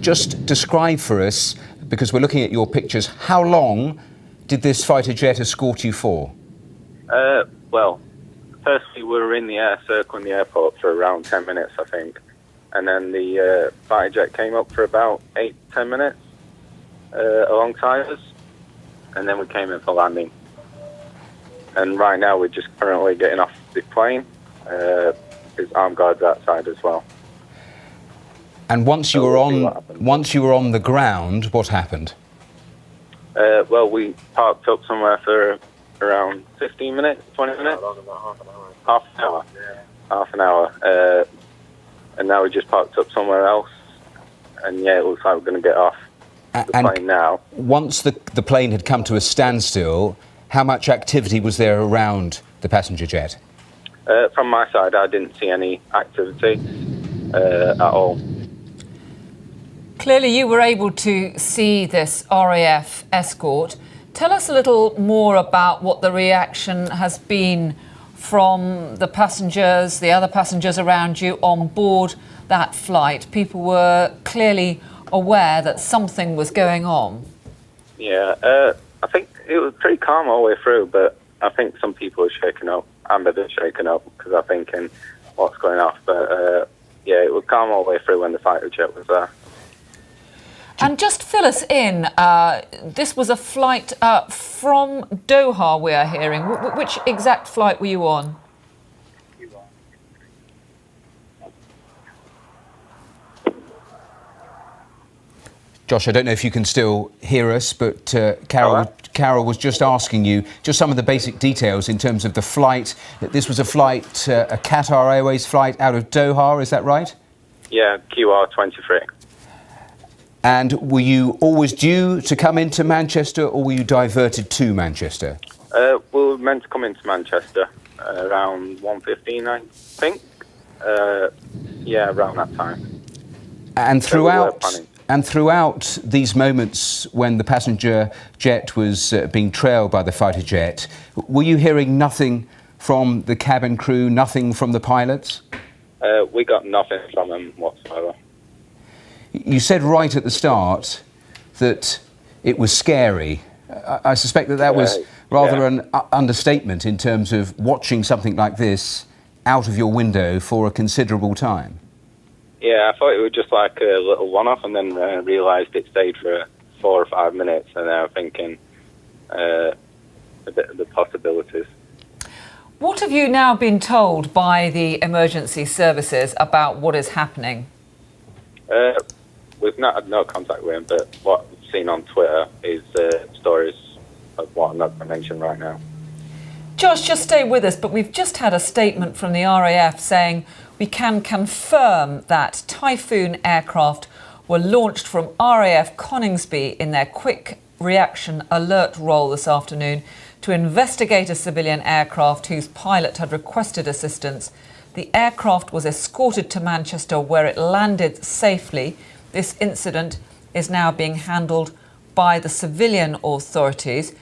Just describe for us, because we're looking at your pictures, how long did this fighter jet escort you for? Well, firstly, we were in the air circling the airport for around 10 minutes, I think. And then the fighter jet came up for about 8-10 minutes alongside us. And then we came in for landing. And right now we're just currently getting off the plane. There's armed guards outside as well. And once you were on the ground, what happened? Well, we parked up somewhere for around 15 minutes, 20 minutes. Half an hour. Yeah. Half an hour. And now we just parked up somewhere else. And yeah, it looks like we're going to get off the plane now. Once the plane had come to a standstill, how much activity was there around the passenger jet? From my side, I didn't see any activity at all. Clearly, you were able to see this RAF escort. Tell us a little more about what the reaction has been from the passengers, the other passengers around you on board that flight. People were clearly aware that something was going on. Yeah, I think it was pretty calm all the way through, but I think some people are shaken up. I'm a bit shaken up because I'm thinking, what's going off? But yeah, it was calm all the way through when the fighter jet was there. And just fill us in, this was a flight from Doha, we are hearing. Which exact flight were you on? Josh, I don't know if you can still hear us, but Carol was just asking you just some of the basic details in terms of the flight. This was a flight, a Qatar Airways flight out of Doha, is that right? Yeah, QR23. And were you always due to come into Manchester, or were you diverted to Manchester? We were meant to come into Manchester around 1:15, I think. Yeah, around that time. And throughout these moments when the passenger jet was being trailed by the fighter jet, were you hearing nothing from the cabin crew, nothing from the pilots? We got nothing from them whatsoever. You said right at the start that it was scary. I suspect that was rather an understatement in terms of watching something like this out of your window for a considerable time. Yeah, I thought it was just like a little one-off, and then realised it stayed for 4 or 5 minutes, and I was thinking a bit of the possibilities. What have you now been told by the emergency services about what is happening? We've not had no contact with him, but what we've seen on Twitter is stories of what I'm not going to mention right now. Josh, just stay with us, but we've just had a statement from the RAF saying we can confirm that Typhoon aircraft were launched from RAF Coningsby in their quick reaction alert role this afternoon to investigate a civilian aircraft whose pilot had requested assistance. The aircraft was escorted to Manchester, where it landed safely. This incident is now being handled by the civilian authorities.